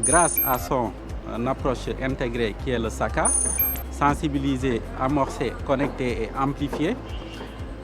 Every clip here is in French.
grâce à son approche intégrée qui est le SACA, sensibiliser, amorcer, connecter et amplifier,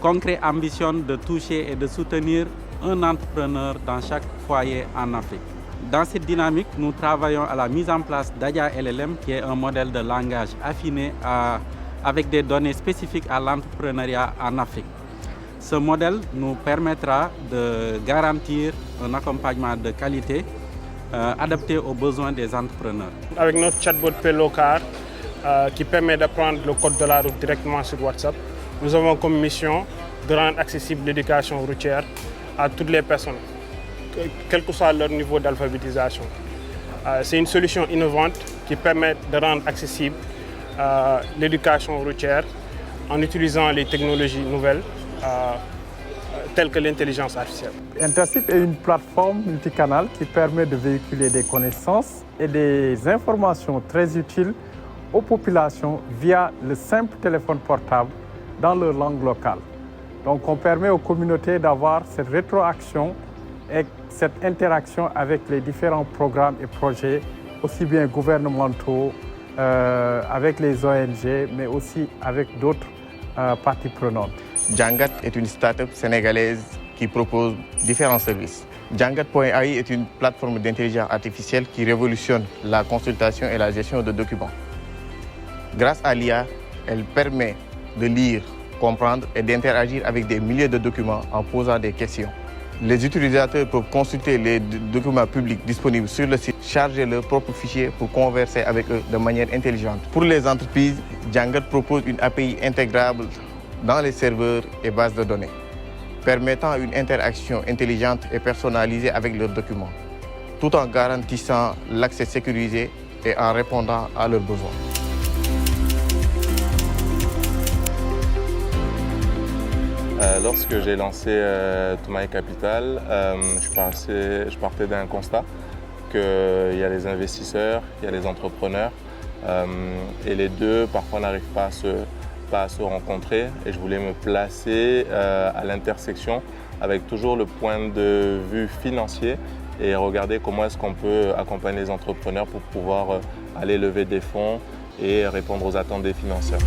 Concret ambitionne de toucher et de soutenir un entrepreneur dans chaque foyer en Afrique. Dans cette dynamique, nous travaillons à la mise en place d'Adia LLM, qui est un modèle de langage affiné avec des données spécifiques à l'entrepreneuriat en Afrique. Ce modèle nous permettra de garantir un accompagnement de qualité adapté aux besoins des entrepreneurs. Avec notre chatbot Pelocar, qui permet d'apprendre le code de la route directement sur WhatsApp, nous avons comme mission de rendre accessible l'éducation routière à toutes les personnes, quel que soit leur niveau d'alphabétisation. C'est une solution innovante qui permet de rendre accessible l'éducation routière en utilisant les technologies nouvelles telles que l'intelligence artificielle. Intercip est une plateforme multicanale qui permet de véhiculer des connaissances et des informations très utiles aux populations via le simple téléphone portable dans leur langue locale. Donc on permet aux communautés d'avoir cette rétroaction et cette interaction avec les différents programmes et projets, aussi bien gouvernementaux, avec les ONG, mais aussi avec d'autres parties prenantes. Jangat est une start-up sénégalaise qui propose différents services. Jangat.ai est une plateforme d'intelligence artificielle qui révolutionne la consultation et la gestion de documents. Grâce à l'IA, elle permet de lire, comprendre et d'interagir avec des milliers de documents en posant des questions. Les utilisateurs peuvent consulter les documents publics disponibles sur le site, charger leurs propres fichiers pour converser avec eux de manière intelligente. Pour les entreprises, Jangat propose une API intégrable dans les serveurs et bases de données, permettant une interaction intelligente et personnalisée avec leurs documents, tout en garantissant l'accès sécurisé et en répondant à leurs besoins. Lorsque j'ai lancé Toumaï Capital, je partais d'un constat qu'il y a les investisseurs, il y a les entrepreneurs et les deux parfois n'arrivent pas à se rencontrer, et je voulais me placer à l'intersection avec toujours le point de vue financier et regarder comment est-ce qu'on peut accompagner les entrepreneurs pour pouvoir aller lever des fonds et répondre aux attentes des financeurs.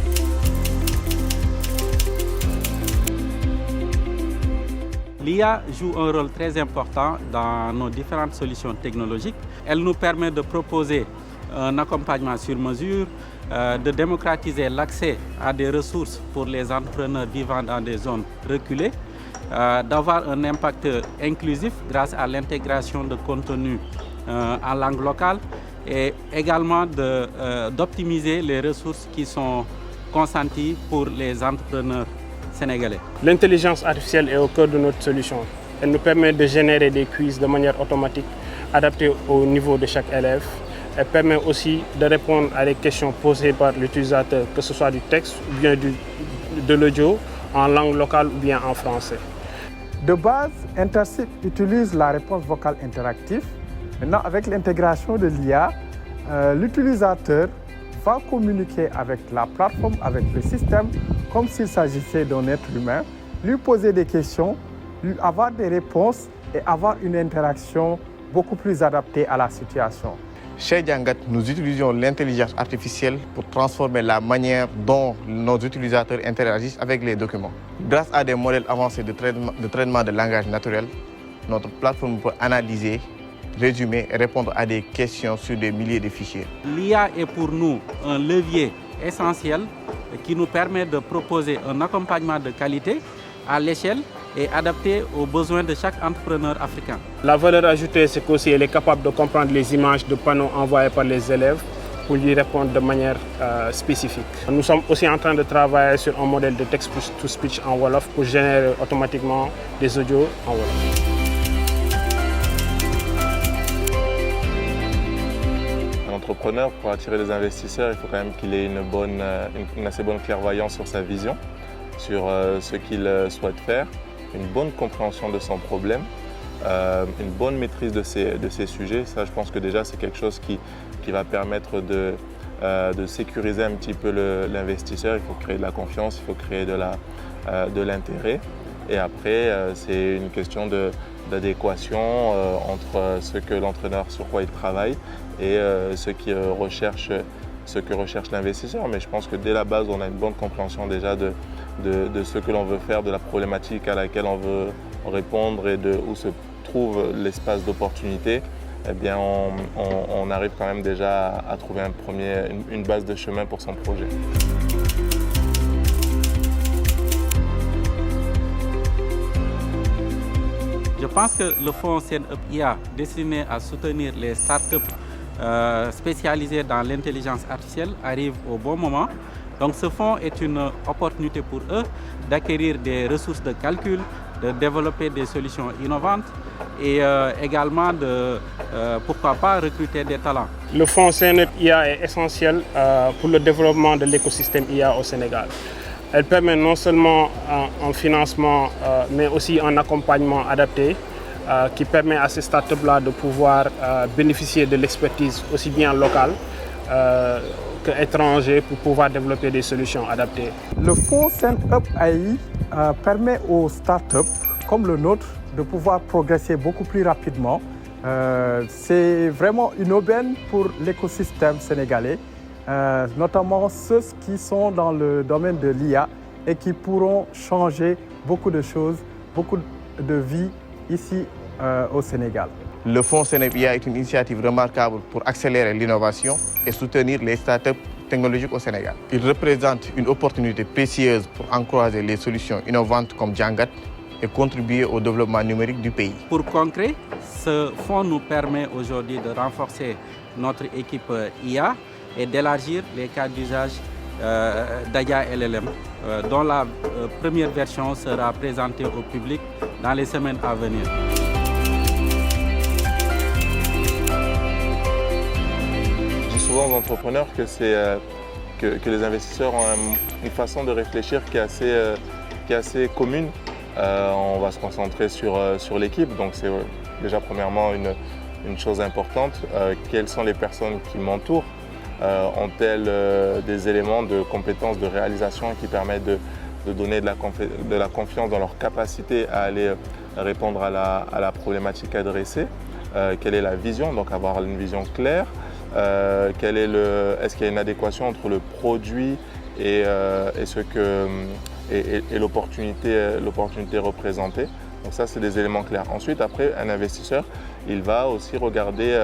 L'IA joue un rôle très important dans nos différentes solutions technologiques. Elle nous permet de proposer un accompagnement sur mesure, de démocratiser l'accès à des ressources pour les entrepreneurs vivant dans des zones reculées, d'avoir un impact inclusif grâce à l'intégration de contenus en langue locale et également d'optimiser les ressources qui sont consenties pour les entrepreneurs sénégalais. L'intelligence artificielle est au cœur de notre solution. Elle nous permet de générer des quiz de manière automatique, adaptée au niveau de chaque élève. Elle permet aussi de répondre à des questions posées par l'utilisateur, que ce soit du texte ou bien de l'audio, en langue locale ou bien en français. De base, Intercip utilise la réponse vocale interactive. Maintenant, avec l'intégration de l'IA, l'utilisateur va communiquer avec la plateforme, avec le système, comme s'il s'agissait d'un être humain, lui poser des questions, lui avoir des réponses et avoir une interaction beaucoup plus adaptée à la situation. Chez Jangat, nous utilisons l'intelligence artificielle pour transformer la manière dont nos utilisateurs interagissent avec les documents. Grâce à des modèles avancés de traitement de langage naturel, notre plateforme peut analyser, résumer et répondre à des questions sur des milliers de fichiers. L'IA est pour nous un levier essentiel qui nous permet de proposer un accompagnement de qualité à l'échelle et adapté aux besoins de chaque entrepreneur africain. La valeur ajoutée, c'est qu'aussi elle est capable de comprendre les images de panneaux envoyés par les élèves pour lui répondre de manière spécifique. Nous sommes aussi en train de travailler sur un modèle de text-to-speech en Wolof pour générer automatiquement des audios en Wolof. L'entrepreneur, pour attirer les investisseurs, il faut quand même qu'il ait une assez bonne clairvoyance sur sa vision, sur ce qu'il souhaite faire, une bonne compréhension de son problème, une bonne maîtrise de ses sujets. Ça, je pense que déjà, c'est quelque chose qui va permettre de sécuriser un petit peu l'investisseur. Il faut créer de la confiance, il faut créer de l'intérêt. Et après, c'est une question d'adéquation entre ce que l'entraîneur, sur quoi il travaille, et ce que recherche l'investisseur. Mais je pense que dès la base, on a une bonne compréhension déjà de ce que l'on veut faire, de la problématique à laquelle on veut répondre et de où se trouve l'espace d'opportunité. Eh bien, on arrive quand même déjà à trouver une base de chemin pour son projet. Je pense que le fonds CNUP IA, destiné à soutenir les startups spécialisées dans l'intelligence artificielle, arrive au bon moment. Donc ce fonds est une opportunité pour eux d'acquérir des ressources de calcul, de développer des solutions innovantes et également de, pourquoi pas, recruter des talents. Le fonds CNUP IA est essentiel pour le développement de l'écosystème IA au Sénégal. Elle permet non seulement un financement, mais aussi un accompagnement adapté qui permet à ces startups-là de pouvoir bénéficier de l'expertise aussi bien locale qu'étrangère pour pouvoir développer des solutions adaptées. Le fonds CNUP AI permet aux startups comme le nôtre de pouvoir progresser beaucoup plus rapidement. C'est vraiment une aubaine pour l'écosystème sénégalais. Notamment ceux qui sont dans le domaine de l'IA et qui pourront changer beaucoup de choses, beaucoup de vies ici au Sénégal. Le fonds CNUP IA est une initiative remarquable pour accélérer l'innovation et soutenir les startups technologiques au Sénégal. Il représente une opportunité précieuse pour encourager les solutions innovantes comme Djangat et contribuer au développement numérique du pays. Pour concret, ce fonds nous permet aujourd'hui de renforcer notre équipe IA et d'élargir les cas d'usage d'AIA LLM, dont la première version sera présentée au public dans les semaines à venir. Je dis souvent aux entrepreneurs que les investisseurs ont une façon de réfléchir qui est assez commune. On va se concentrer sur l'équipe, donc c'est déjà premièrement une chose importante. Quelles sont les personnes qui m'entourent? Ont-elles des éléments de compétences, de réalisation qui permettent de donner de la confiance dans leur capacité à aller répondre à la problématique adressée? Quelle est la vision? Donc avoir une vision claire. Est-ce qu'il y a une adéquation entre le produit et l'opportunité représentée? Donc ça, c'est des éléments clairs. Ensuite, après, un investisseur, il va aussi regarder,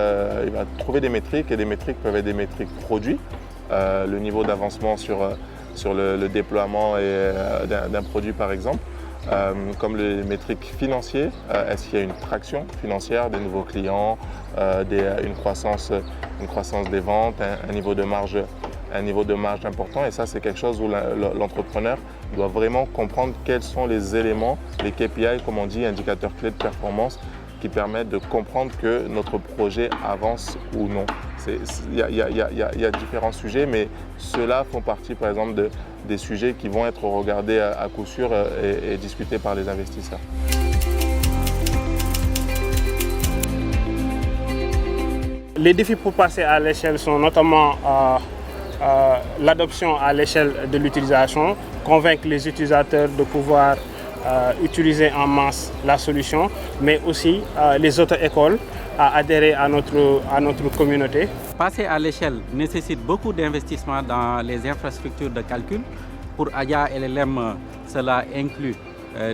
il va trouver des métriques, et des métriques peuvent être des métriques produits, le niveau d'avancement sur le déploiement d'un produit par exemple, comme les métriques financières, est-ce qu'il y a une traction financière, des nouveaux clients, une croissance des ventes, un niveau de marge important, et ça c'est quelque chose où l'entrepreneur doit vraiment comprendre quels sont les éléments, les KPI, comme on dit, indicateurs clés de performance, qui permettent de comprendre que notre projet avance ou non. Il y a différents sujets, mais ceux-là font partie par exemple des sujets qui vont être regardés à coup sûr et discutés par les investisseurs. Les défis pour passer à l'échelle sont notamment l'adoption à l'échelle de l'utilisation, convaincre les utilisateurs de pouvoir utiliser en masse la solution, mais aussi les autres écoles à adhérer à notre communauté. Passer à l'échelle nécessite beaucoup d'investissements dans les infrastructures de calcul. Pour AIA LLM, cela inclut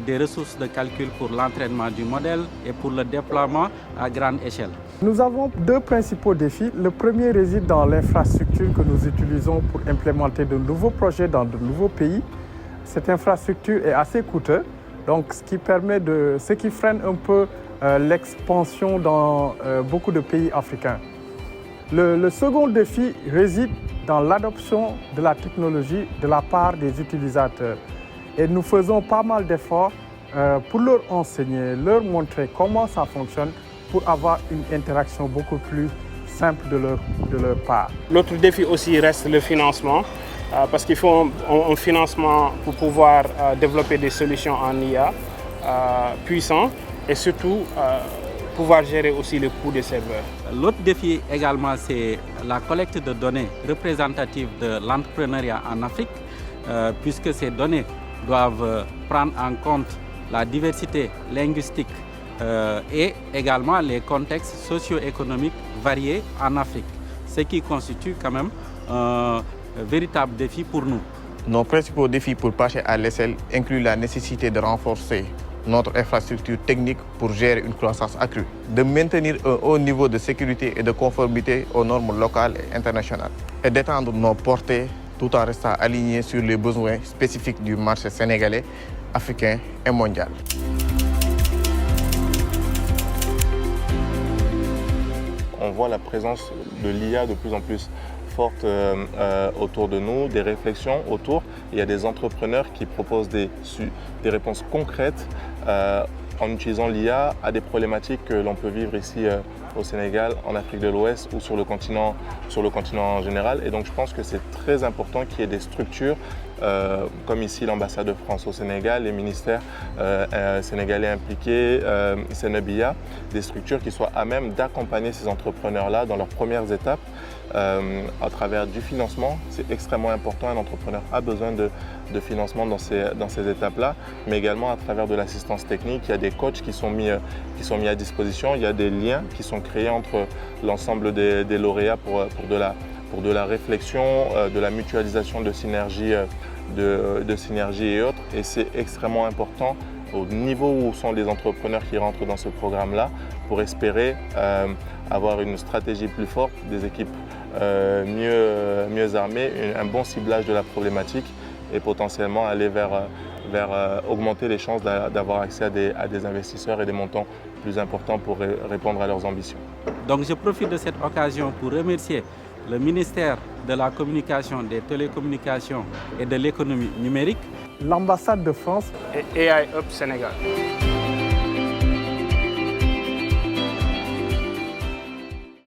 des ressources de calcul pour l'entraînement du modèle et pour le déploiement à grande échelle. Nous avons deux principaux défis. Le premier réside dans l'infrastructure que nous utilisons pour implémenter de nouveaux projets dans de nouveaux pays. Cette infrastructure est assez coûteuse, donc ce qui freine un peu l'expansion dans beaucoup de pays africains. Le second défi réside dans l'adoption de la technologie de la part des utilisateurs. Et nous faisons pas mal d'efforts pour leur enseigner, leur montrer comment ça fonctionne pour avoir une interaction beaucoup plus simple de leur part. L'autre défi aussi reste le financement, parce qu'il faut un financement pour pouvoir développer des solutions en IA puissants et surtout pouvoir gérer aussi le coût des serveurs. L'autre défi également, c'est la collecte de données représentatives de l'entrepreneuriat en Afrique, puisque ces données doivent prendre en compte la diversité linguistique et également les contextes socio-économiques variés en Afrique, ce qui constitue quand même un véritable défi pour nous. Nos principaux défis pour passer à l'échelle incluent la nécessité de renforcer notre infrastructure technique pour gérer une croissance accrue, de maintenir un haut niveau de sécurité et de conformité aux normes locales et internationales, et d'étendre nos portées tout en restant alignés sur les besoins spécifiques du marché sénégalais, africain et mondial. On voit la présence de l'IA de plus en plus forte autour de nous, des réflexions autour. Il y a des entrepreneurs qui proposent des réponses concrètes en utilisant l'IA à des problématiques que l'on peut vivre ici au Sénégal, en Afrique de l'Ouest ou sur le continent en général. Et donc je pense que c'est très important qu'il y ait des structures comme ici l'ambassade de France au Sénégal, les ministères sénégalais impliqués, Sénébia, des structures qui soient à même d'accompagner ces entrepreneurs-là dans leurs premières étapes à travers du financement. C'est extrêmement important, un entrepreneur a besoin de financement dans ces étapes-là, mais également à travers de l'assistance technique. Il y a des coachs qui sont mis à disposition, il y a des liens qui sont créés entre l'ensemble des lauréats pour de la réflexion, de la mutualisation de synergies et autres. Et c'est extrêmement important au niveau où sont les entrepreneurs qui rentrent dans ce programme-là pour espérer avoir une stratégie plus forte, des équipes mieux armées, un bon ciblage de la problématique et potentiellement aller vers augmenter les chances d'avoir accès à des investisseurs et des montants plus importants pour répondre à leurs ambitions. Donc je profite de cette occasion pour remercier le ministère de la Communication, des Télécommunications et de l'Économie numérique, l'ambassade de France et AI Hub Sénégal.